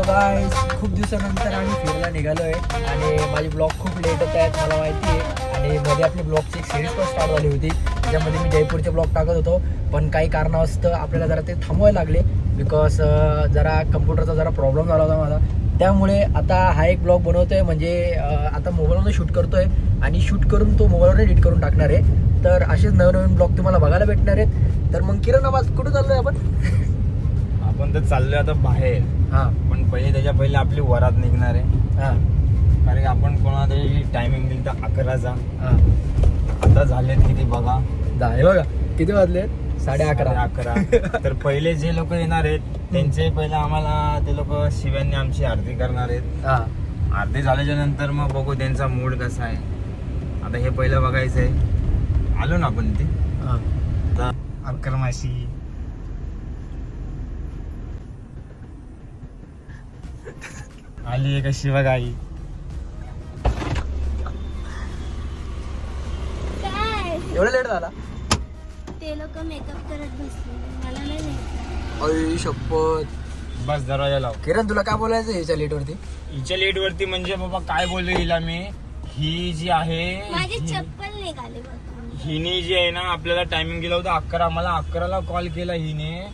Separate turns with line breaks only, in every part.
Guys खूप दिवसानंतर आम्ही फिरायला निघालो आहे आणि माझे ब्लॉग खूप लेट होत आहेत मला माहिती आहे. आणि मध्ये आपली ब्लॉगची एक सिरीज पण स्टार्ट झाली होती त्याच्यामध्ये मी जयपूरचे ब्लॉग टाकत होतो, पण काही कारणास्तव आपल्याला जरा ते थांबवायला लागले बिकॉज जरा कम्प्युटरचा जरा प्रॉब्लेम झाला होता माझा. त्यामुळे आता हा एक ब्लॉग बनवतोय म्हणजे आता मोबाईलमध्ये शूट करतोय आणि शूट करून तो मोबाईलवर एडिट करून टाकणार आहे. तर असेच नवनवीन ब्लॉग तुम्हाला बघायला भेटणार आहेत. तर मग किरण आवाज कुठं चाललोय
आपण तर चाललोय आता बाहेर.
हां
पण पहिले आपली वरात निघणार आहे.
हां
कारण की आपण कोणाला तरी टायमिंग दिली तर 11चा.
हां
आता झालेत किती बघा,
हे बघा किती वाजले 11:30.
तर पहिले जे लोक येणार आहेत त्यांचे पहिले आम्हाला ते लोक शिव्यांनी आमची आरती करणार आहेत.
हां
आरती झाल्याच्या नंतर मग बघू त्यांचा मूड कसा आहे. आता हे पहिलं बघायचं आहे. आलो ना आपण ते
हां
अक्कर माशी आली आहे कशी बघा आई.
एवढा लेट झाला.
ते लोक मेकअप करत बसले, मला नाही माहिती.
अय शपथ.
बस दरवाजा लाव.
किरण तुला काय बोलायचं याच्या लेट वरती?
हिच्या लेट वरती म्हणजे बाबा काय बोललो हिला मी. ही जी आहे
माझी चप्पल निघाली बघ.
हिने जी आहे ना आपल्याला टायमिंग दिला होता 11. मला 11ला कॉल केला हिने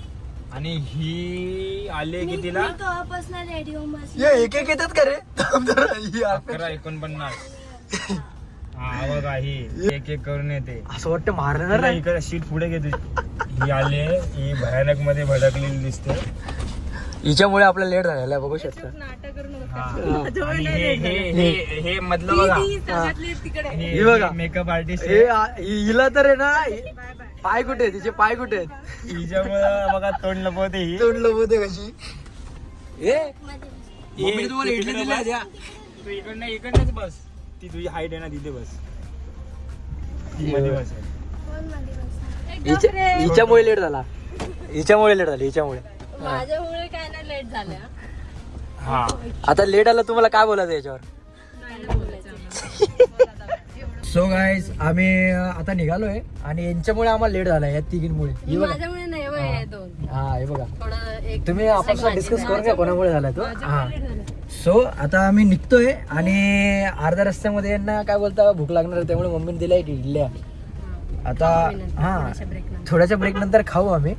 आणि ही आले की तिला
मी तेव्हापासून रेडी होऊन बसले.
एक एक येतात का रे?
11:49. हा बघा ही एक एक करून येते.
असं वाटतं मारणार
तिला इकडे शीट पुढे घेते. ही आले, ही भयानक मध्ये भडकलेली दिसते.
हिच्यामुळे आपला लेट झालेला आहे बघू शकता.
हा. आणि हे मधलं बघा,
हे बघा.
मेकअप आर्टिस्ट
हिला तर आहे ना पाय कुठे आहेत? तिचे पाय कुठे आहेत?
हिच्यामुळे बघा तोंड लपवते ही.
तोंडलं होते कशी
मध्ये
मम्मीने तुम्हाला इडली दिल्या होत्या.
तू इकडनंच बस. ती तुझी हाईट आहे ना तिथे बस. ती मध्ये बस.
कोण मध्ये बसला?
हिच्यामुळे लेट झाला. हिच्यामुळे
माझ्यामुळे काय ना लेट झालं.
हा
आता लेट आला तुम्हाला काय बोलायचं याच्यावर? सो गाईज आम्ही आता निघालोय आणि यांच्यामुळे आम्हाला लेट झालाय या तिघींमुळे. हे बघा.
माझ्यामुळे नाही बघ हे दोन.
हा हे बघा
थोडं एक
तुम्ही आपण डिस्कस करून घ्या कोणामुळे झालाय तो. हा सो आता आम्ही निघतोय आणि अर्ध्या रस्त्यामध्ये यांना काय बोलता भूक लागणार आहे, त्यामुळे मम्मीने दिल्या इडल्या. आता हा थोड्याच्या ब्रेक नंतर खाऊ आम्ही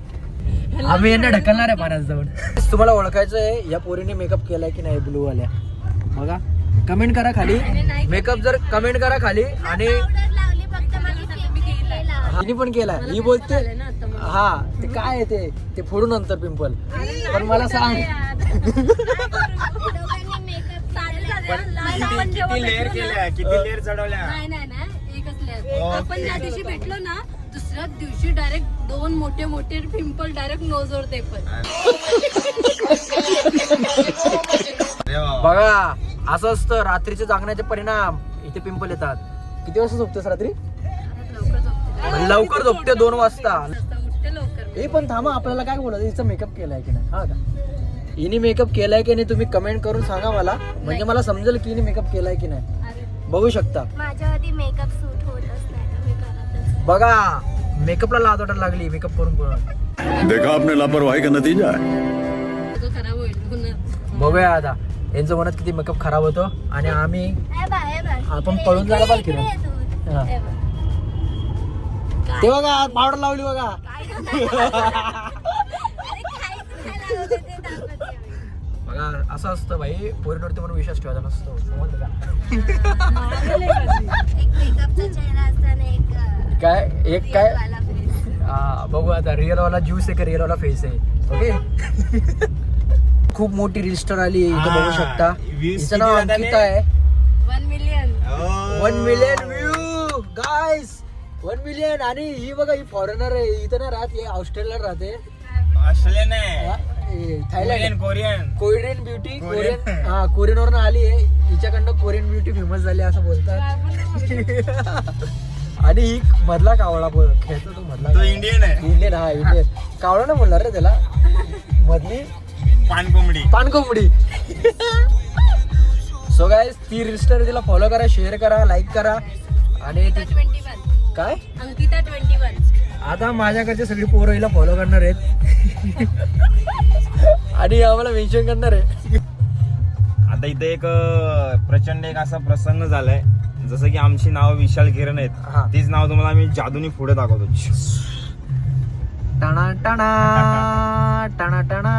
यांना ढकलणार आहे पाण्यात जाऊन. तुम्हाला ओळखायचं आहे या पोरीने मेकअप केलाय की नाही ब्लू वाल्या बघा. कमेंट करा खाली मेकअप जर कमेंट करा खाली. आणि
पावडर लावली फक्त माझी फेवरेट.
हिने पण केलाय. ही बोलते हा ते काय आहे ते फोडू नंतर पिंपल. पण मला सांग
किती लेअर केल्या, किती लेअर चढवल्या.
नाही एकच लेअर. आपण ज्या दिवशी भेटलो ना दुसऱ्या दिवशी डायरेक्ट 2 मोठे पिंपल डायरेक्ट नोजवर. ते पण
बघा असं असतं रात्रीचे जागण्याचे परिणाम. इथे पिंपल येतात. किती वाजता झोपतेस रात्री? लवकर झोपते 2 वाजता.
उठते लवकर.
हे पण थांबा आपल्याला काय बोलायचं हिचा मेकअप केलाय की नाही. हा का हिने मेकअप केलाय की नाही तुम्ही कमेंट करून सांगा मला, म्हणजे मला समजेल की हिने मेकअप केलाय की नाही. बघू शकता
माझ्यावरती मेकअप सूट होतच नाही, मी करतच.
बघा मेकअपला लाज वाटायला लागली मेकअप करून करून.
देखा आपने लापरवाही का नतीजा है.
खराब होईल पुन्हा.
बघूया आता यांचं म्हणत किती मेकअप खराब होतो आणि आम्ही
हे बघ, हे बघ.
आपण पळून जायला पाहिजे
इकडे
ना.
ये तू.
हा.
हे बघ.
ते बघा पावडर लावली बघा.
अरे खायचं काय लावलं ते दाखवते मी.
बघा असं असतं भाई पोरीवरती म्हणून विश्वास ठेवायचा नसतो समजलं का.
एक मेकअपचा चेहरा असताना एक
काय एक काय
वाला face.
हा बघू आता रिअल वाला ज्यूस आहे का रिअल वाला फेस आहे. ओके खूप मोठी रील स्टार आली इथं बघू शकता. हिचं नाव अंकिता आहे.
1 मिलियन.
1 मिलियन व्ह्यू गाईस. 1 मिलियन. आणि ही बघा ही फॉरेनर आहे. इथं ना राहते ऑस्ट्रेलियाला राहते.
ऑस्ट्रेलियन नाही,
Thailand
Korean.
Korean beauty
Korean.
Korean हा कोरियन वरून आली आहे. हिच्याकडनं कोरियन ब्युटी फेमस झाली असं बोलतात. आणि ही मधला कावळा खेळतो तो मधला.
तो इंडियन आहे.
इंडियन हा इंडियन कावळा ना बोलणार रे त्याला. मधली पानकोंबडी. सो गाईज ती रील स्टार तिला फॉलो करा, शेअर करा, लाईक करा. आणि
21
काय
अंकिता 21.
आता माझ्याकडचे सगळी पोरं हिला फॉलो करणार आहेत आणि आम्हाला मेन्शन करणार आहे.
आता इथे एक प्रचंड एक असा प्रसंग झालाय, जसं की आमची नाव विशाल किरण
हा.
आहेत, तीच नाव तुम्हाला मी जादूनी पुढे दाखवतो.
टणा टणा टणा टणा.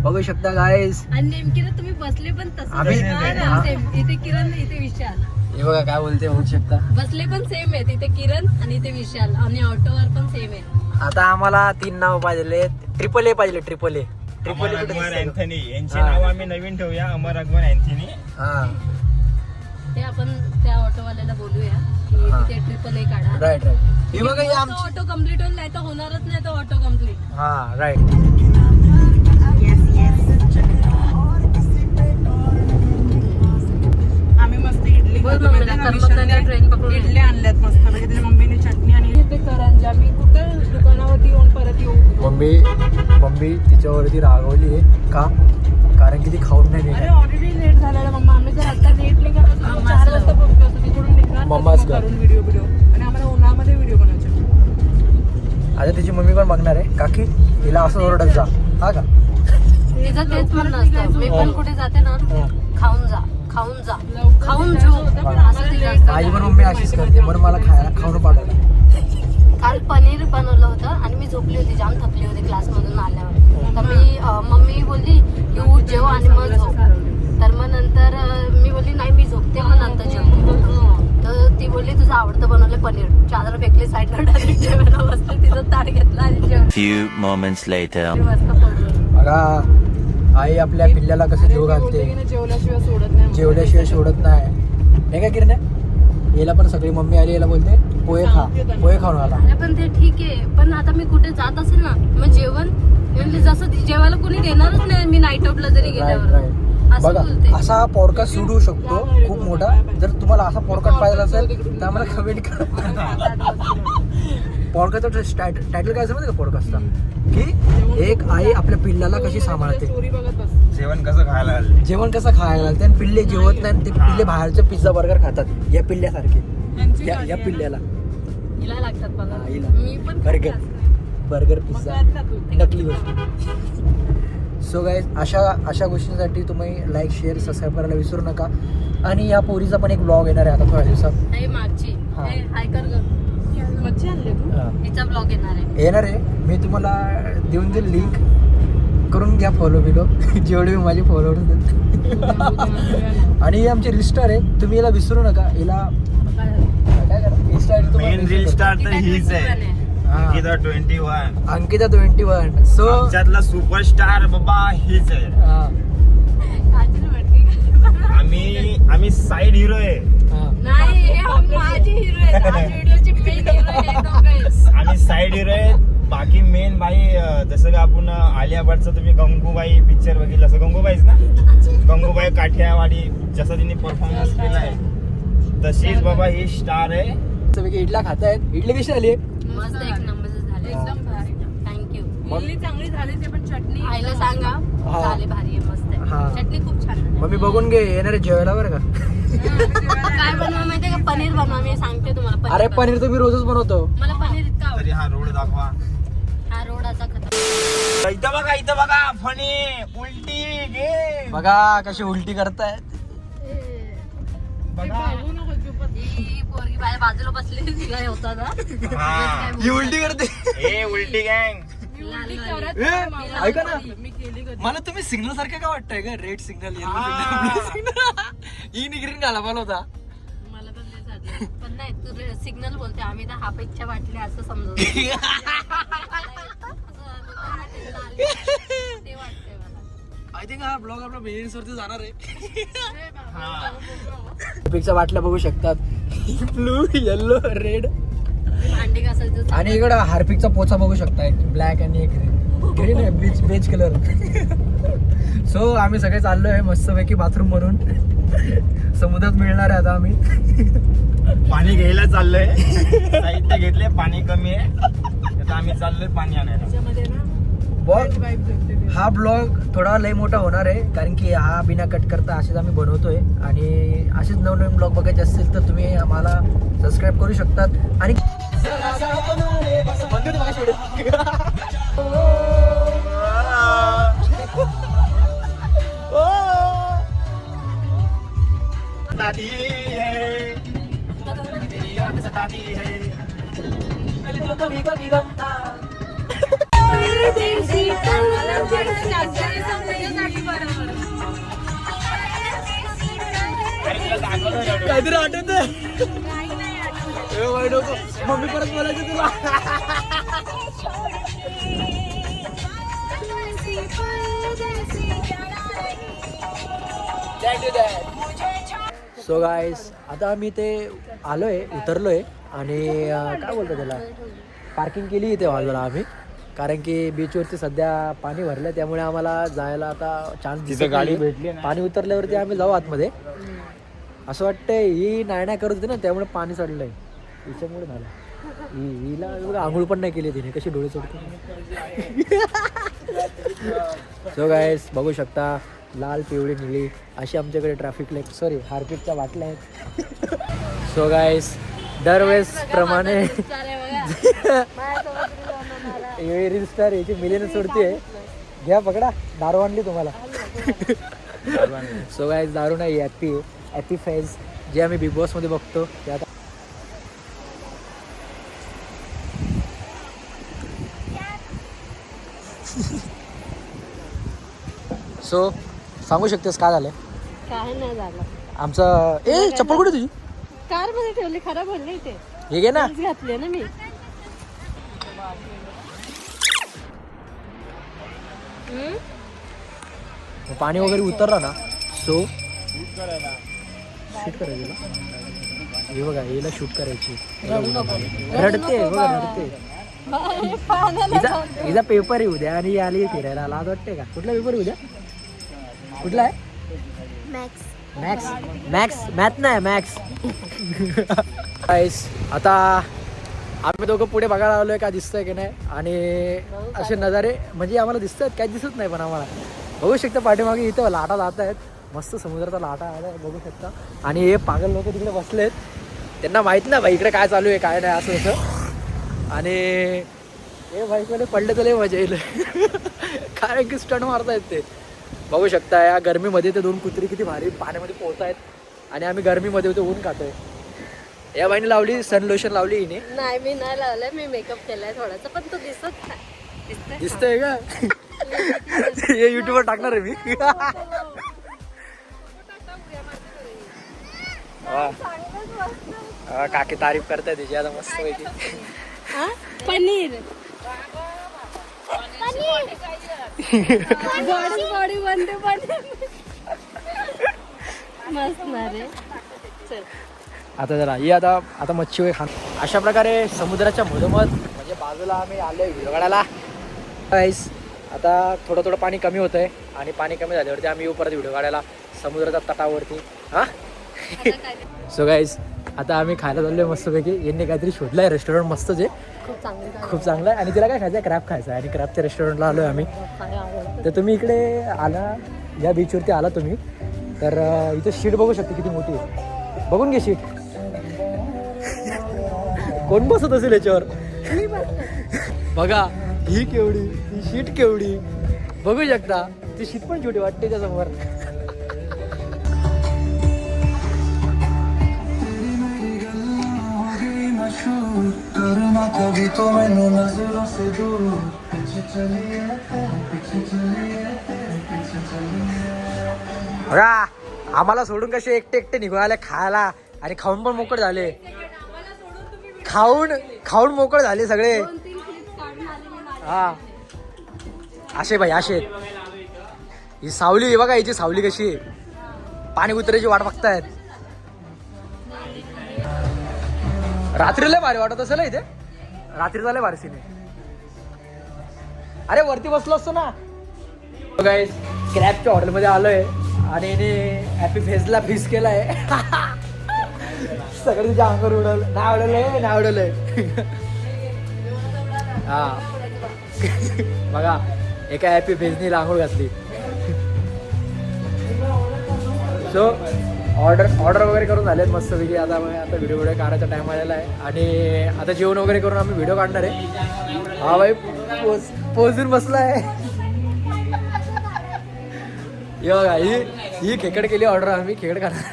बघू शकता गाईस,
आणि नेमकी ना तुम्ही बसले पण तसं
आम्ही-
सेम. इथे किरण इथे विशाल
हे बघा काय बोलते, बघू शकता.
बसले पण सेम आहेत. इथे किरण आणि इथे विशाल आणि ऑटोवर पण सेम आहे.
आता आम्हाला 3 नाव पाहिजे, ट्रिपल ए पाहिजे, triple A.
Amar Akbar Anthony यांची
हा.
नाव आम्ही नवीन ठेवूया, अमर अकबर अँथनी.
हा
ते आपण त्या ऑटोवाल्याला बोलूया की
हा.
तिथे ट्रिपल ए काढा.
Right right. हे बघा हे आमची.
ऑटो कम्प्लीट होईल, नाही तर होणारच नाही तो ऑटो कम्प्लीट.
हा राईट.
आम्ही मस्त इडली
बोल
खातो.
मम्मीला,
माहिती आहे का?
कर्मकर्त्याला
विशालने
ट्रेन पकडून
इडली आणल्यात मस्त म्हणजे त्याच्या मम्मीने चटणी आणि ते करंजा. मी कुठं दुकानावरती येऊन परत येऊ.
मम्मी तिच्यावरती रागवली आहे का, कारण की ती खाऊन नाही
अरे
निघाली.
ऑलरेडी लेट झालेला मम्मा. आम्ही जर आता लेट नाही करत असतो, 4 वाजता पोहोचलो असतो. तिकडून निघणार
मम्माच
मग
घर.
करून व्हिडिओ आणि आम्हाला उन्हामध्ये व्हिडिओ बनायचे.
आता तिची मम्मी पण बघणार आहे काकी, हिला असं ओरडत जा, हा का.
तिचं तेच म्हणणं असतं. मी पण कुठे जाते ना, खाऊन जा, खाऊन जा, खाऊन झो, असं तिचं असतं.
माझी पण मम्मी अशीच करते, म्हणून मला खाऊन पाठवलं.
काल पनीर बनवलं होतं आणि मी झोपली होती, जाम थकली होती क्लासमधून आल्यावर. तर मी मम्मी बोलली की उठ जेव आणि मग झोप. तर मग नंतर मी बोलली नाही मी झोपते, मग नंतर जेव. तर ती बोलली तुझं आवडतं बनवलं पनीर. चादर फेकली साईडला, डायरेक्ट जेवायला बसले. तिचं ताट घेतलं आणि जेवण.
Few moments later.
मस्त पडलं.
बघा आई आपल्या पिल्ल्याला कसं जीव घालते,
जेवल्याशिवाय सोडत नाही.
जेवल्याशिवाय सोडत नाही काय किरण. याला पण सगळी मम्मी आली, याला बोलते पोहे खा, पोहे खाऊन आला.
अरे पण ते ठीक आहे, पण आता मी कुठे जात असेल ना, मग जेवण म्हणजे जसं जेवायला कोणी देणारच नाही. मी नाईट आउटला जरी
राईट
गेल्यावर
राईट.
असं
बघा
बोलते.
असा हा पॉडकास्ट सुरू शकतो खूप मोठा. जर तुम्हाला असा पॉडकास्ट पाहिजे असेल तर आम्हाला कमेंट करा. पॉडकास्टचं टायटल काय असं माहिती का पॉडकास्टचा, की एक आई आपल्या पिल्लाला कशी सांभाळते,
स्टोरी बघत बस.
जेवण कसं खायला लागले.
जेवण कसं खायला लागते. आणि पिल्ले जेवत नाही, ते पिल्ले बाहेरचे पिझ्झा बर्गर खातात या पिल्ल्यासारखे.
यांची
या
काळजी
पिल्ल्याला
हिला लागतात बघा.
हा, हिला.
मी पण
बर्गर बर्गर
मग
पिझ्झा
कळत ना तू.
नकली गोष्ट. सो गाईज अशा गोष्टींसाठी तुम्ही लाईक शेअर सबस्क्राईब करायला विसरू नका. आणि या पोरीचा पण एक ब्लॉग येणार आहे आता थोड्या दिवसात.
नाही मागची
हा.
हाय कर ग.
मच्छी आणले तू.
हा.
हिचा ब्लॉग येणार आहे.
येणार आहे, मी तुम्हाला देऊन देईल लिंक, करून घ्या फॉलो बिलो जेवढे माझे फॉलोअर्स आहेत. आणि ही आमची रिस्टार आहे, तुम्ही याला विसरू नका. हिला काय करा, Insta ID तुम्हाला
मेन रील स्टार तर हीच आहे,
हा.
अंकिता 21.
अंकिता 21. सो
आमच्यातला सुपरस्टार बाबा हीच आहे.
काजल भटके.
आम्ही साईड हिरो आहे.
नाही हे माझी हिरो आहे. आज व्हिडिओची मेन हिरो आहे दोघेच.
आम्ही साईड हिरो आहे. बाकी मेन बाई जसं का आपण आलिया भटचं तुम्ही गंगूबाई पिक्चर बघितलं असं, गंगूबाईच ना, गंगूबाई काठियावाडी, जसं तिने परफॉर्मन्स केला आहे तशीच बाबा ही स्टार आहे.
सगळे इडला खातायत. इडली कशी आली?
मस्त एक नंबर झाले.
एकदम भारी.
थँक्यू.
इडली चांगली झाली ते, पण चटणी
आईला सांगा
हा.
झाले भारी आहे, मस्त
हा.
आहे. चटणी खूप छान आहे.
मम्मी बघून घे, येणार आहे जेवायला बरं का.
काय बनवा माहितीये का, पनीर बनवा. मी सांगते तुम्हाला
अरे
बनवा.
पनीर तर मी रोजच बनवतो.
मला पनीर इतकं
तरी
आवडतं.
हा रोड दाखवा.
हा रोडाचा खतरा.
इथं बघा फणी उलटी घे.
बघा कशी उलटी करतायत.
बघा
ही पोरगी माझ्या बाजूला बसली, तिला हे होता ना.
हा.
ही उलटी करते.
ए उलटी गँग.
ऐका ना,
मी केली कधी.
मला तुम्ही सिग्नल सारखं काय वाटतंय का, रेड सिग्नल येलो सिग्नल ही निघरीन घाला मला होता.
मला पण तेच वाटलं. पण नाही तू सिग्नल बोलते, आम्ही तर हापेच्या वाटले असं समजतो. ते वाटतंय मला.
आय थिंक हा ब्लॉग आपला बिझनेस वरती जाणार आहे.
हा.
पिक्चर बाटल्या बघू शकतात, ब्लू येलो रेड.
भांडी घासायचं.
आणि इकडं हार्पिकचा पोचा बघू शकता, एक ब्लॅक आणि एक ग्रीन आहे, बेज कलर. सो आम्ही सगळे चाललोय मस्तपैकी बाथरूम म्हणून. समुद्रात मिळणार आहे आता आम्ही.
पाणी घ्यायला चाललोय, साहित्य घेतले, पाणी कमी आहे, आता आम्ही चाललोय पाणी आणायला.
त्याच्यामध्ये ना
बघ
वाईब जगते ते.
हा ब्लॉग थोडा लय मोठा होणार आहे, कारण की हा बिना कट करता असेच आम्ही बनवतोय. आणि असेच नवनवीन ब्लॉग बघायचे असतील तर तुम्ही आम्हाला सबस्क्राईब करू शकतात. आणि
सताती है, तेरी याद सताती है.
काहीतरी आठवत मम्मी परत बोलायचं तुला. सो गाईस आता आम्ही ते आलोय उतरलोय आणि काय बोलतो त्याला पार्किंग केली इथे बाजूला आम्ही, कारण की बीचवरती सध्या पाणी भरलं त्यामुळे आम्हाला जायला आता चान्स
तिथं गाडी भेटली ना.
पाणी उतरल्यावरती आम्ही जाऊ आतमध्ये. असं वाटतंय ही नाही करत होती ना त्यामुळे पाणी चढलंय हिच्यामुळे झालं. हिला बघा आंघोळ पण नाही केली तिने, कशी डोळे चढते. सो गाईस बघू शकता लाल पिवळी निळी अशी आमच्याकडे ट्रॅफिक लाईट हार्पिकच्या बाटल्या आहेत. सो गाईस दरवेळेस प्रमाणे रील स्टार याची मिलियन सोडते. घ्या पकडा, दारू आणली तुम्हाला. सो गाईस दारू नाही ॲपी फेज जे आम्ही बिग बॉसमध्ये बघतो ते आता. सो सांगू शकतेस काय झालंय?
काय नाही झालं.
आमचं चप्पल कुठे तुझी?
कार मध्ये ठेवली, खराब बोलले ते
हे घे ना.
घातले ना मी.
पाणी वगैरे उतरलं ना सो शूट करायचं ना. हे बघा हिला शूट करायची. रडते बघा रडते. हिचा पेपर येऊ द्या आणि आली फिरायला. लाज वाटते का? कुठला पेपर येऊ द्या? कुठला आहे? मॅक्स मॅथ नाही मॅक्स. आता आम्ही दोघं पुढे बघायला आलोय काय दिसतंय की नाही, आणि असे नजारे म्हणजे आम्हाला दिसत आहेत काय दिसत नाही पण आम्हाला. बघू शकता पाठीमागे इथं लाटा जात आहेत, मस्त समुद्राचा लाटा आला बघू शकता. आणि हे पागल लोक तिकडे बसलेत, त्यांना माहित नाही भाई इकडे काय चालू आहे काय नाही असं असं. आणि हे बाईकवाले पडले तर लय मजा येईल. कारण की स्टंट मारतायत ते. बघू शकता या गरमीमध्ये ते दोन कुत्री किती भारी पाण्यामध्ये पोहतायत आणि आम्ही गरमीमध्ये होते ऊन खातोय. या बाईने लावली सन लोशन लावली हिने.
नाही मी नाही लावलंय, मी मेकअप केलाय थोडासा, पण तो दिसत नाही.
दिसतंय का? हे युट्यूबवर टाकणार आहे मी. काकी तारीफ करताय तिची आता मस्त पैकी.
पनीर बॉडी बनते पनीर मस्त ना रे. चल
आता जरा ही आता मच्छी वगैरे खा. अशा प्रकारे समुद्राच्या मधोमध म्हणजे बाजूला आम्ही आलोय व्हिडिओ काढायला. गाईस आता थोडं पाणी कमी होत आहे आणि पाणी कमी झाल्यावरती आम्ही येऊ परत व्हिडिओ काढायला समुद्राच्या तटावरती. हां सो गाईस आता आम्ही खायला चाललोय मस्तपैकी. यांनी काहीतरी शोधलं आहे रेस्टॉरंट मस्तच आहे, खूप चांगलं आहे. आणि तिला काय खायचं आहे? क्रॅब खायचं आहे आणि क्रॅबच्या रेस्टॉरंटला आलो आहे आम्ही. तर तुम्ही इकडे आला या बीचवरती आला तुम्ही तर इथं शीट बघू शकता किती मोठी आहे. बघून घे शीट. कोण बसत असेल याच्यावर? बघा ही केवढी, ती शीट केवढी बघू शकता. ती शीट पण छोटी वाटते त्याच्यासमोर. बघा आम्हाला सोडून कसे एकटे निघाले खायला आणि खाऊन पण मोकळे झाले. खाऊन मोकळे झाले सगळे. हा असे भाई असे. ही सावली बघा, हिची सावली कशी आहे. पाणी उतरायची वाट बघतायत. रात्रीला भारी वाटत असेल इथे. रात्री झाले भारी सीन. अरे वरती बसलो असतो ना. गाईस क्रॅबच्या हॉटेलमध्ये आलोय आणि हिने हॅपी फेसला फिस केलाय. सगळं तुझ्या अंगावर उडवलं. नाही आवडलंय. हा बघा एका हॅपी फेसनी आंघोळ घातली. सो ऑर्डर वगैरे करून झालेत मस्तपैकी. आता व्हिडिओ काढायचा टाइम आलेला आहे आणि आता जेवण वगैरे करून आम्ही व्हिडिओ काढणार आहे. हा भाई पोचून बसलाय. ही बघा ही खेकड केली ऑर्डर. आम्ही खेकड काढणार.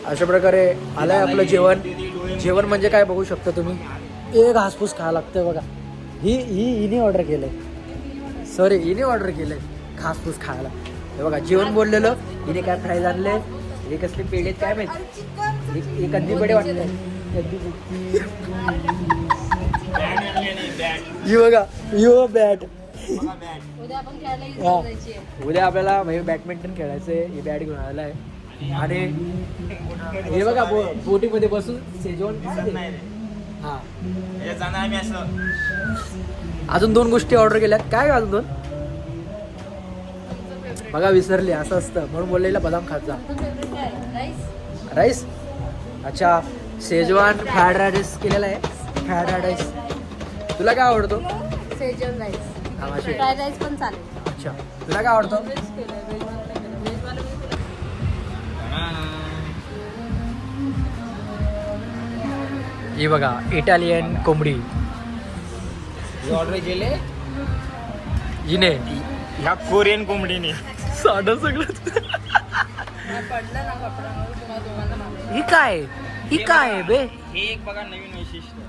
अशा प्रकारे आलंय आपलं जेवण म्हणजे काय बघू शकता तुम्ही. एक घासपूस खायला लागतंय बघा. हिने ऑर्डर केलंय, सॉरी हिने ऑर्डर केलंय घासपूस खायला. हे बघा जेवण बोललेलं, हिने काय फ्राईज आणले, हे कसले पेढे काय माहिती, हे कंदी पेढे वाटले. ही बघा यो बॅट.
उद्या आपण खेळायला use
हा.
करायची आहे.
उद्या आपल्याला म्हणजे बॅडमिंटन खेळायचंय. ही बॅट घेऊन आलेला आहे आणि हे बघा बोटीमध्ये बसून सेजवान हा.
जाणार आम्ही असं.
अजून 2 गोष्टी ऑर्डर केल्यात. काय अजून 2 बघा विसरले. असं असतं म्हणून बोललेला बदाम खात जा.
तुमचं favorite काय आहे? राईस?
राईस. अच्छा शेजवान फ्रायड राईस केलेला आहे. Fried rice. तुला काय आवडतो?
Schezwan rice.
हा, माशी.
फ्राईड राईस पण चालेल.
अच्छा तुला काय आवडतो? ही बघा इटालियन कोंबडी
ऑर्डर केले
हिने.
ह्या कोरियन कोंबडीने.
साधं सगळं.
पडलं ना कपड्यावर तुम्हाला दोघांना मागं.
ही काय बे.
हे एक बघा नवीन वैशिष्ट्य.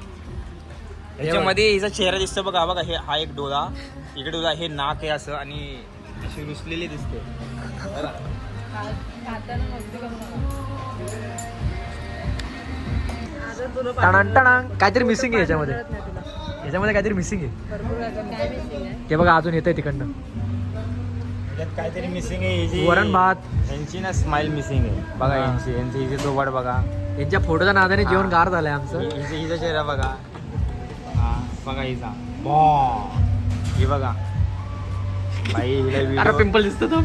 ह्याच्यामध्ये हिचा चेहरा दिसतो बघा. बघा हे हा एक डोळा, इकडे डोळा, हे नाक आहे असं आणि अशी रुसलेली दिसते. बघा.
खाताना मस्ती करू नका. आता तुला
टणान टणान काहीतरी मिसिंग आहे
कळत
याच्यामध्ये.
नाही तुला.
याच्यामध्ये काहीतरी मिसिंग आहे.
भरपूर काय मिसिंग आहे.
हे बघा अजून येतंय तिकडनं.
याच्यात काहीतरी मिसिंग आहे. हिची
वरण भात.
यांची ना स्माइल मिसिंग आहे बघा. यांची हिचे चोबाड बघा.
यांच्या फोटोच्या नादाने जेवण गार झालंय आमचं.
हिचा चेहरा बघा. हा बघा हिचा ही बघा. बाई हिला
अरे
व्हिडिओ,
पिंपल दिसतो तो.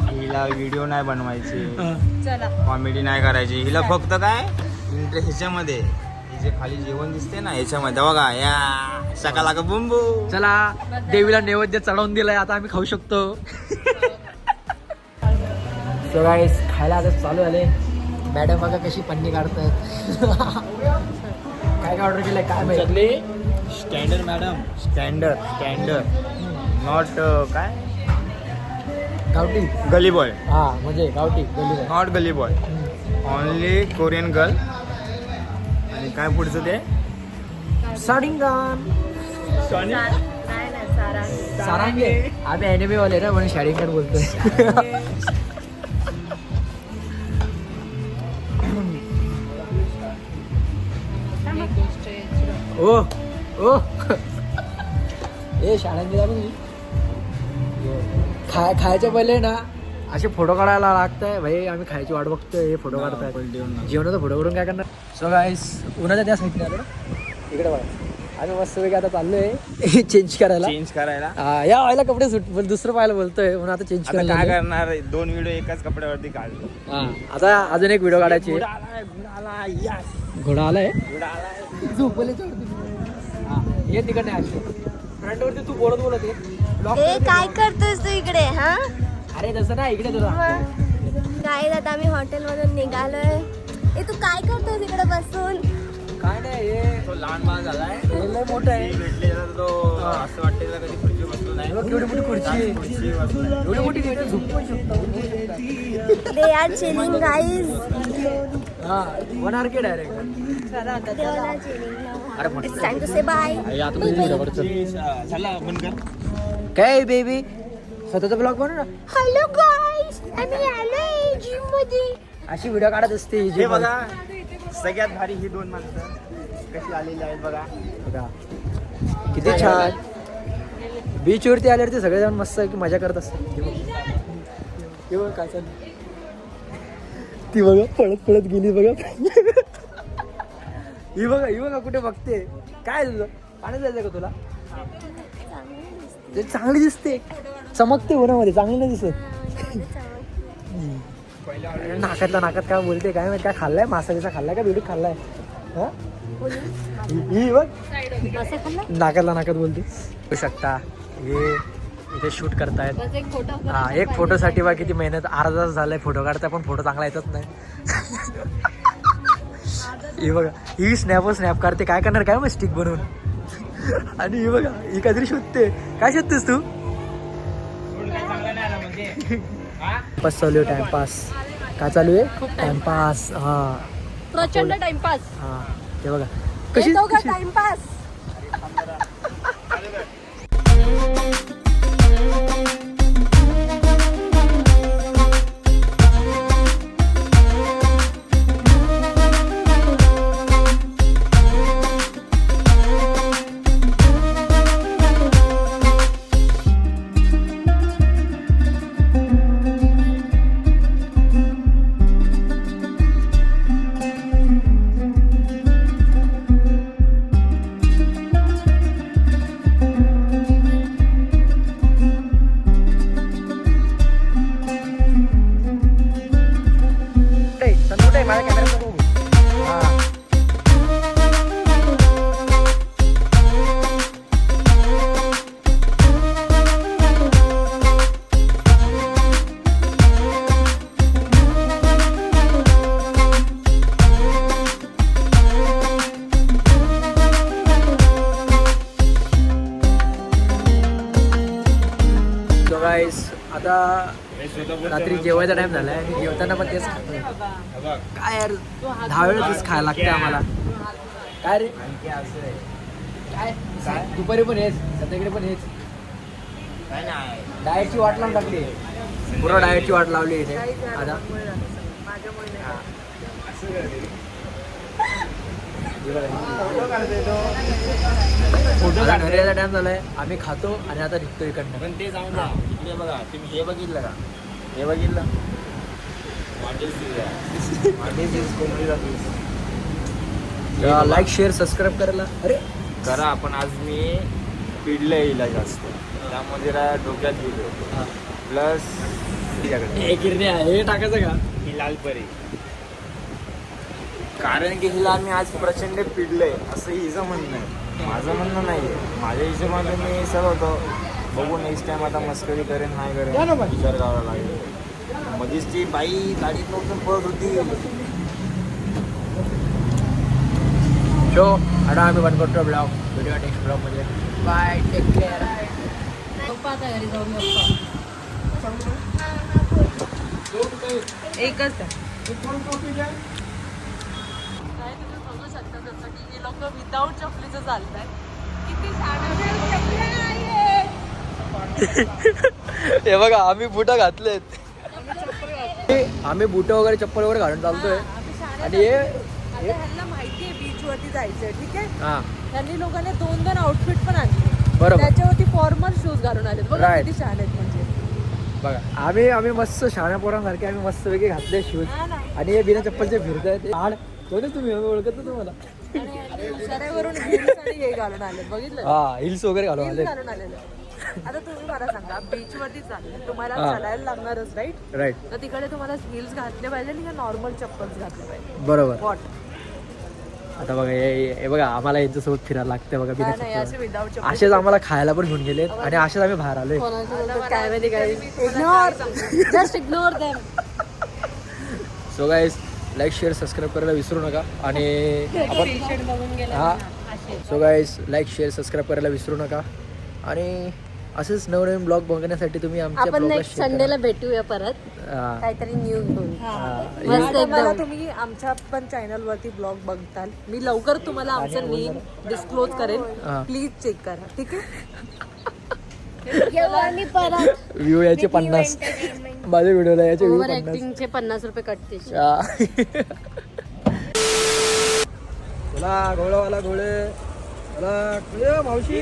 हिला व्हिडिओ नाही बनवायची,
चला
कॉमेडी नाही करायची. हिला फक्त काय ह्याच्यामध्ये हे जे खाली जेवण दिसते ना ह्याच्यामध्ये बघा. या सकाळला का बुंबू.
चला देवीला नैवेद्य चढवून दिलाय, आता आम्ही खाऊ शकतो. सो गाईस खायला आता चालू झाले. मॅडम बघा कशी पन्नी काढतायत. काय ऑर्डर केलंय काय माहिती.
Standard madam. स्टँडर्ड नॉट काय
गावठी.
Gully boy.
हा म्हणजे गावठी गली.
Not gully boy, only Korean girl. आणि काय पुढचं ते
साडिंगान.
नाही सारांगी.
सारांगे. आम्ही एनिमे वाले ना म्हणून शाडिंगान बोलतोय. ओ ओ ए शाळांनी खायच्या पहिले ना असे फोटो काढायला लागतंय भाई. आम्ही खायची वाट बघतोय, हे फोटो काढताय. जेवणाचा फोटो करून काय करणार. सो गाईस उन्हाच्या त्या साईडने आलो ना इकडे बघा. आम्ही मस्त वेगळं आता चाललोय चेंज करायला. या व्हायला कपडे सुट दुसरं पाहायला बोलतोय म्हणून आता चेंज करायला.
काय करणार. 2 व्हिडिओ एकाच कपड्यावरती काढले.
आता अजून एक व्हिडिओ काढायची. घोडा आलाय. झोपले हे तिकडे असते फ्रंटवरती. तू बोलत बोलत
ए काय करतोस तू इकडे हा.
अरे तसं ना इकडे तुला
काय आता आम्ही हॉटेल मधून निघालोय. ए तू काय करतोस इकडे बसून.
काय नाही हे
तो लहान बाळ झालाय.
हे लय मोठं आहे.
भेटले तो असं वाटते कधी खुर्ची बसलो नाही.
एवढी मोठी खुर्ची आहे.
खुर्ची बसलो.
एवढी मोठी तिथे झोपू पण शकतो.
They are chilling guys.
हा 1 RK डायरेक्ट.
चला आता
दे आर चिलिंग.
अरे
it's time to say bye.
आता तुझी
झाला बंद कर.
काय बेबी स्वतःचा ब्लॉग बनव ना.
हॅलो गाईज आम्ही आलोय जिम मध्ये.
अशी व्हिडिओ काढत असते ही
हे
जी
बघा सगळ्यात भारी ही 2 माणसं कशी आलेली आहेत बघा.
बघा किती छान. बीचवरती आल्यावरती सगळे जाऊन मस्त की मजा करत असतात. हे बघ काय चाललं. ती बघा पळत पळत गेली बघा. ही बघा कुठे बघते. काय तुझं पाणी जायचं का तुला. ते चांगली दिसते. चमकते उन्हामध्ये चांगली नाही दिसत. नाकात काय बोलते काय माहिती. काय खाल्लाय मासा बिसा खाल्लाय का बिडूक खाल्लाय. हा ही बघ नाकात बोलते. बघू शकता हे इथे शूट करतायत.
बस एक फोटो.
हा एक फोटोसाठी बघा किती मेहनत. अर्धा तास झालाय फोटो काढताय पण फोटो चांगला येतच नाही. ही बघा ही स्नॅप काढते. काय करणार काय मग स्टिक बनवून. आणि ही बघा ही काहीतरी शोधते. काय शोधतेस तू. बस चालू टाइमपास. काय चालू आहे? टाइमपास. हा
प्रचंड टाइमपास.
हा ते बघा कशी
टाइमपास.
कुठे माझ्या कॅमेरा बघू. हा So guys, आता रात्री जेवायचा टाइम झालाय आणि जेवताना पण तेच खातोय. काय यार 10 वेळेस खायला लागते आम्हाला. काय रे काय दुपारी पण हेच संध्याकाळी पण हेच. डाएटची वाट लावून टाकली. पूर्ण डाएटची वाट लावली इथे आता. फोटो घरी यायचा टाइम झालाय. आम्ही खातो आणि आता निघतो इकडनं.
पण ते जाऊन जा. इकडे बघा तुम्ही हे बघितलं का? हे बघितलं
लाईक शेअर सबस्क्राईब करायला. अरे
करा. पण आज मी पिडलंय हिला जास्त, त्यामध्ये डोक्यात गेलो. प्लस
हे गिरणे हे टाकायचं का?
ही लालपरी, कारण की हिला आम्ही आज प्रचंड पिडलंय असं हिचं म्हणणं आहे. माझं म्हणणं नाही आहे. माझ्या हिशोबाने मी सर्व होतो बघू नेक्स्ट टाइम आता मस्करी करेन नाही करेन विचार करावा लागेल. मध्येच ती बाई गाडीत नव्हतं पळत होती.
शो आता आम्ही बंद करतो ब्लॉग. व्हिडिओ नेक्स्ट ब्लॉगमध्ये. Bye, take care.
पप्पा आता घरी जाऊन बघतो.
एकच आहे.
काय तुम्ही बघू शकता जसं की हे लोक विदाऊट चपलीचं चालत आहे. किती छान
हे बघा आम्ही बुट घातलेत. आम्ही बुट वगैरे चप्पल वगैरे घालून चालतोय. आणि हे
ह्यांना माहितीये बीच वरती जायचंय, ठीक आहे.
हा
त्यांनी लोकांनी 2 आउटफिट पण आणले.
बरोबर.
त्याच्यावरती फॉर्मल शूज घालून आले. बघा
Right.
किती छान आहेत म्हणजे.
बघा आम्ही मस्त शहाण्या पोरांसारखे आम्ही मस्त वेगळे घातले शूज.
हा ना.
आणि हे बिना चप्पलचे फिरतायत. आड कोणी तुम्ही ओळखत तुम्हाला.
आणि इशाऱ्यावरून heels आणि हे घालून आले. बघितलं
हा हिल्स वगैरे घालून
Heels
आले.
घालून आलेले. आता तुम्ही मला सांगा बीच वरती चालले तुम्हाला
हा.
चालायला लागणारच राईट.
राईट
तर तिकडे तुम्हाला हिल्स घातले पाहिजे आणि नॉर्मल चप्पल्स घातले पाहिजे.
बरोबर.
वॉट
आता बघा हे बघा आम्हाला यांच्यासोबत फिरायला लागतं बघा बिना
नाही असे
चप्पल.
विदाऊट चप्पल.
असेच आम्हाला खायला पण घेऊन गेलेत आणि असेच आम्ही बाहेर आलोय.
काय माहिती काय
ignore just ignore them.
So guys like share subscribe करायला विसरू नका. आणि आपण
बघून गेला
हा so guys like share subscribe करायला विसरू नका. आणि असेच नवनवीन ब्लॉग बघण्यासाठी तुम्ही आमच्या
आपण
ब्लॉगला
नेक्स्ट
share
संडेला भेटूया परत
करा.
काहीतरी न्यूज घेऊन.
हा.
मला तुम्ही आमच्या पण चॅनल वरती ब्लॉग बघताल. मी लवकर तुम्हाला आमचं नेम डिस्क्लोज करेन.
हा.
प्लीज चेक करा, ठीक आहे.
येऊ आम्ही परत.
व्ह्यू याचे 50. माझ्या व्हिडिओला याचे व्ह्यू
ओव्हर
50.
ऍक्टिंगचे 50 रुपये कटते.
चला गोळावाला गोळे चला मावशी.